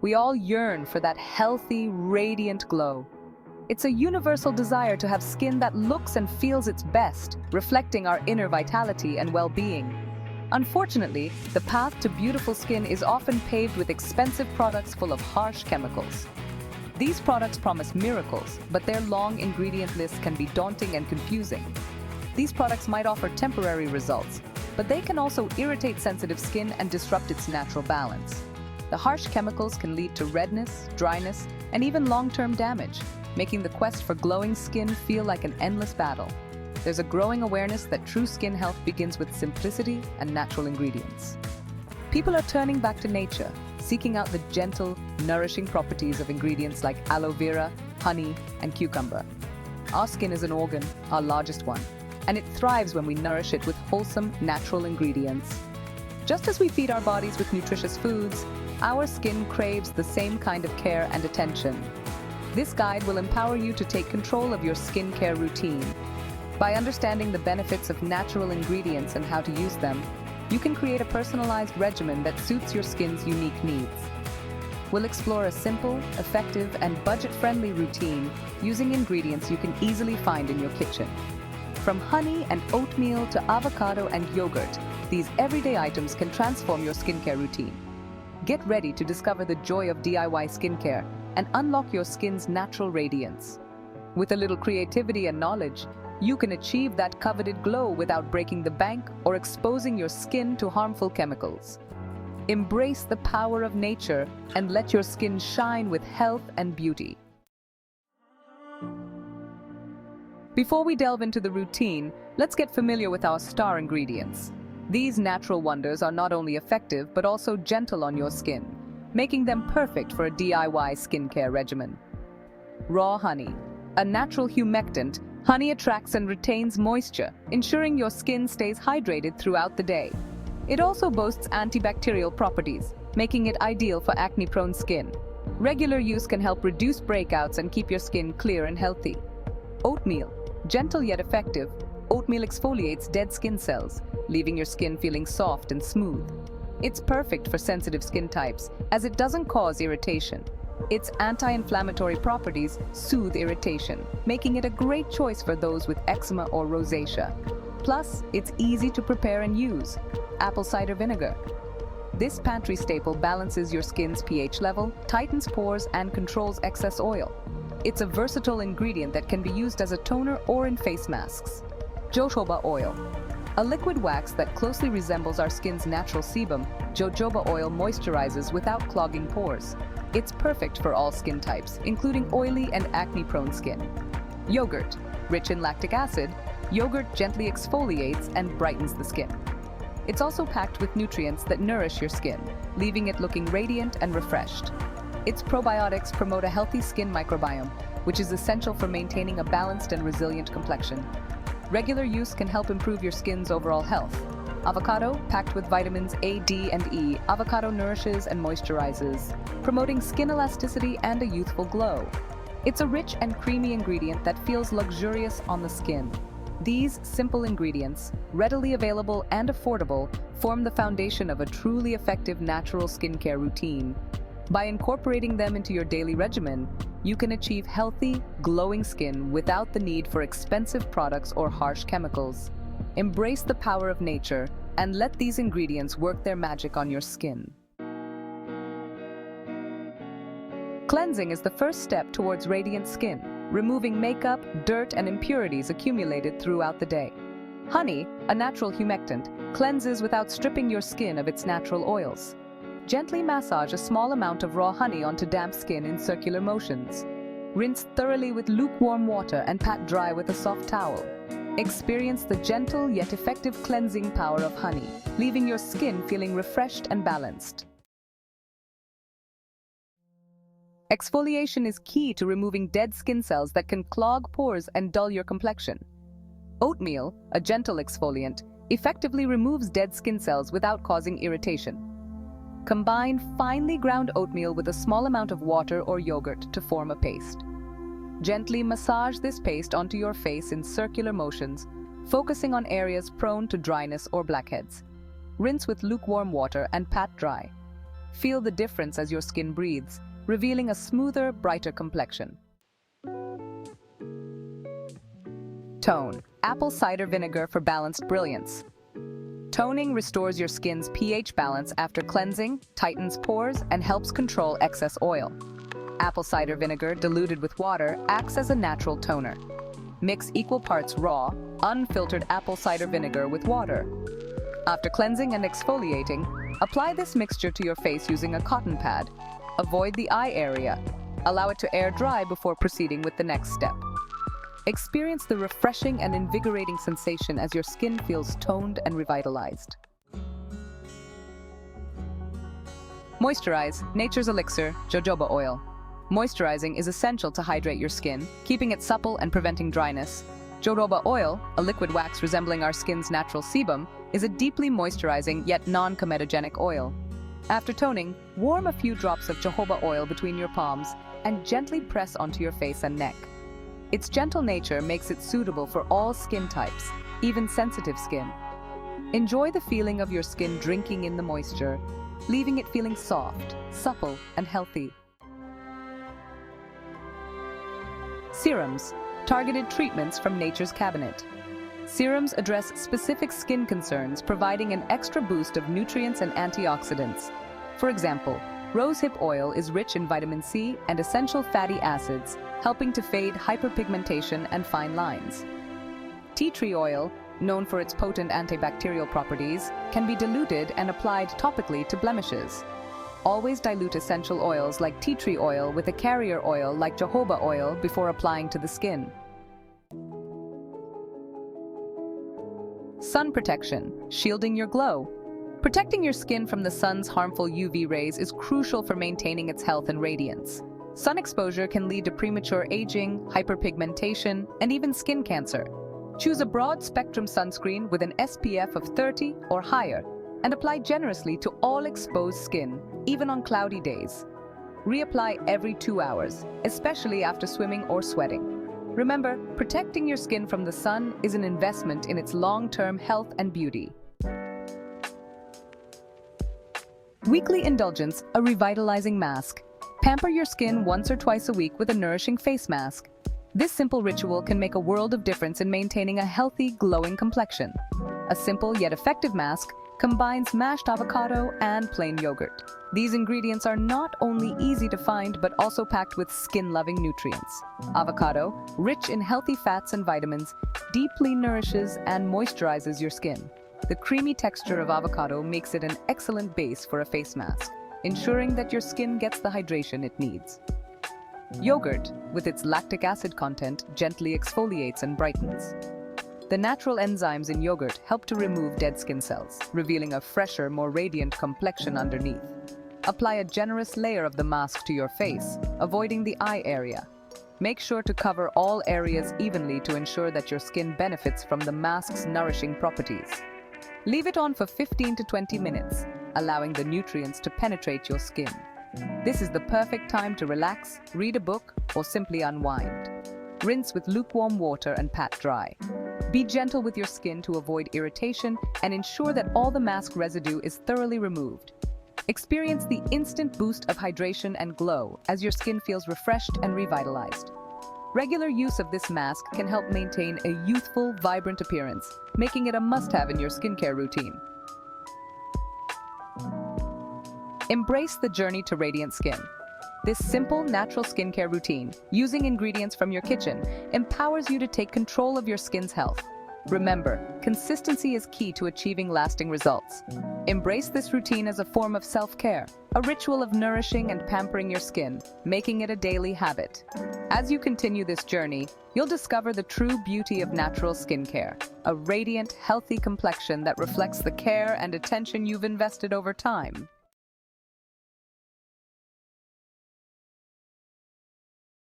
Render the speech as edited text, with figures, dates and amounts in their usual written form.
We all yearn for that healthy, radiant glow. It's a universal desire to have skin that looks and feels its best, reflecting our inner vitality and well-being. Unfortunately, the path to beautiful skin is often paved with expensive products full of harsh chemicals. These products promise miracles, but their long ingredient lists can be daunting and confusing. These products might offer temporary results, but they can also irritate sensitive skin and disrupt its natural balance. The harsh chemicals can lead to redness, dryness, and even long-term damage, making the quest for glowing skin feel like an endless battle. There's a growing awareness that true skin health begins with simplicity and natural ingredients. People are turning back to nature, seeking out the gentle, nourishing properties of ingredients like aloe vera, honey, and cucumber. Our skin is an organ, our largest one, and it thrives when we nourish it with wholesome, natural ingredients. Just as we feed our bodies with nutritious foods, our skin craves the same kind of care and attention. This guide will empower you to take control of your skincare routine. By understanding the benefits of natural ingredients and how to use them, you can create a personalized regimen that suits your skin's unique needs. We'll explore a simple, effective, and budget-friendly routine using ingredients you can easily find in your kitchen. From honey and oatmeal to avocado and yogurt, these everyday items can transform your skincare routine. Get ready to discover the joy of DIY skincare and unlock your skin's natural radiance. With a little creativity and knowledge, you can achieve that coveted glow without breaking the bank or exposing your skin to harmful chemicals. Embrace the power of nature and let your skin shine with health and beauty. Before we delve into the routine, let's get familiar with our star ingredients. These natural wonders are not only effective but also gentle on your skin, making them perfect for a DIY skincare regimen. Raw honey. A natural humectant, honey attracts and retains moisture, ensuring your skin stays hydrated throughout the day. It also boasts antibacterial properties, making it ideal for acne-prone skin. Regular use can help reduce breakouts and keep your skin clear and healthy. Oatmeal. Gentle yet effective, oatmeal exfoliates dead skin cells, leaving your skin feeling soft and smooth. It's perfect for sensitive skin types, as it doesn't cause irritation. Its anti-inflammatory properties soothe irritation, making it a great choice for those with eczema or rosacea. Plus, it's easy to prepare and use. Apple cider vinegar. This pantry staple balances your skin's pH level, tightens pores, and controls excess oil. It's a versatile ingredient that can be used as a toner or in face masks. Jojoba oil. A liquid wax that closely resembles our skin's natural sebum, jojoba oil moisturizes without clogging pores. It's perfect for all skin types, including oily and acne-prone skin. Yogurt. Rich in lactic acid, yogurt gently exfoliates and brightens the skin. It's also packed with nutrients that nourish your skin, leaving it looking radiant and refreshed. Its probiotics promote a healthy skin microbiome, which is essential for maintaining a balanced and resilient complexion. Regular use can help improve your skin's overall health. Avocado, packed with vitamins A, D, and E, avocado nourishes and moisturizes, promoting skin elasticity and a youthful glow. It's a rich and creamy ingredient that feels luxurious on the skin. These simple ingredients, readily available and affordable, form the foundation of a truly effective natural skincare routine. By incorporating them into your daily regimen, you can achieve healthy, glowing skin without the need for expensive products or harsh chemicals. Embrace the power of nature and let these ingredients work their magic on your skin. Cleansing is the first step towards radiant skin, removing makeup, dirt, and impurities accumulated throughout the day. Honey, a natural humectant, cleanses without stripping your skin of its natural oils. Gently massage a small amount of raw honey onto damp skin in circular motions. Rinse thoroughly with lukewarm water and pat dry with a soft towel. Experience the gentle yet effective cleansing power of honey, leaving your skin feeling refreshed and balanced. Exfoliation is key to removing dead skin cells that can clog pores and dull your complexion. Oatmeal, a gentle exfoliant, effectively removes dead skin cells without causing irritation. Combine finely ground oatmeal with a small amount of water or yogurt to form a paste. Gently massage this paste onto your face in circular motions, focusing on areas prone to dryness or blackheads. Rinse with lukewarm water and pat dry. Feel the difference as your skin breathes, revealing a smoother, brighter complexion. Tone. Apple cider vinegar for balanced brilliance. Toning restores your skin's pH balance after cleansing, tightens pores, and helps control excess oil. Apple cider vinegar diluted with water acts as a natural toner. Mix equal parts raw, unfiltered apple cider vinegar with water. After cleansing and exfoliating, apply this mixture to your face using a cotton pad. Avoid the eye area. Allow it to air dry before proceeding with the next step. Experience the refreshing and invigorating sensation as your skin feels toned and revitalized. Moisturize, nature's elixir, jojoba oil. Moisturizing is essential to hydrate your skin, keeping it supple and preventing dryness. Jojoba oil, a liquid wax resembling our skin's natural sebum, is a deeply moisturizing yet non-comedogenic oil. After toning, warm a few drops of jojoba oil between your palms and gently press onto your face and neck. Its gentle nature makes it suitable for all skin types, even sensitive skin. Enjoy the feeling of your skin drinking in the moisture, leaving it feeling soft, supple, and healthy. Serums, targeted treatments from nature's cabinet. Serums address specific skin concerns, providing an extra boost of nutrients and antioxidants. For example, rosehip oil is rich in vitamin C and essential fatty acids, helping to fade hyperpigmentation and fine lines. Tea tree oil, known for its potent antibacterial properties, can be diluted and applied topically to blemishes. Always dilute essential oils like tea tree oil with a carrier oil like jojoba oil before applying to the skin. Sun protection, shielding your glow. Protecting your skin from the sun's harmful UV rays is crucial for maintaining its health and radiance. Sun exposure can lead to premature aging, hyperpigmentation, and even skin cancer. Choose a broad-spectrum sunscreen with an SPF of 30 or higher, and apply generously to all exposed skin, even on cloudy days. Reapply every 2 hours, especially after swimming or sweating. Remember, protecting your skin from the sun is an investment in its long-term health and beauty. Weekly indulgence, a revitalizing mask. Pamper your skin once or twice a week with a nourishing face mask. This simple ritual can make a world of difference in maintaining a healthy, glowing complexion. A simple yet effective mask combines mashed avocado and plain yogurt. These ingredients are not only easy to find but also packed with skin-loving nutrients. Avocado, rich in healthy fats and vitamins, deeply nourishes and moisturizes your skin. The creamy texture of avocado makes it an excellent base for a face mask, ensuring that your skin gets the hydration it needs. Yogurt, with its lactic acid content, gently exfoliates and brightens. The natural enzymes in yogurt help to remove dead skin cells, revealing a fresher, more radiant complexion underneath. Apply a generous layer of the mask to your face, avoiding the eye area. Make sure to cover all areas evenly to ensure that your skin benefits from the mask's nourishing properties. Leave it on for 15 to 20 minutes, allowing the nutrients to penetrate your skin. This is the perfect time to relax, read a book, or simply unwind. Rinse with lukewarm water and pat dry. Be gentle with your skin to avoid irritation and ensure that all the mask residue is thoroughly removed. Experience the instant boost of hydration and glow as your skin feels refreshed and revitalized. Regular use of this mask can help maintain a youthful, vibrant appearance, making it a must-have in your skincare routine. Embrace the journey to radiant skin. This simple, natural skincare routine, using ingredients from your kitchen, empowers you to take control of your skin's health. Remember, consistency is key to achieving lasting results. Embrace this routine as a form of self-care, a ritual of nourishing and pampering your skin, making it a daily habit. As you continue this journey, you'll discover the true beauty of natural skincare, a radiant, healthy complexion that reflects the care and attention you've invested over time.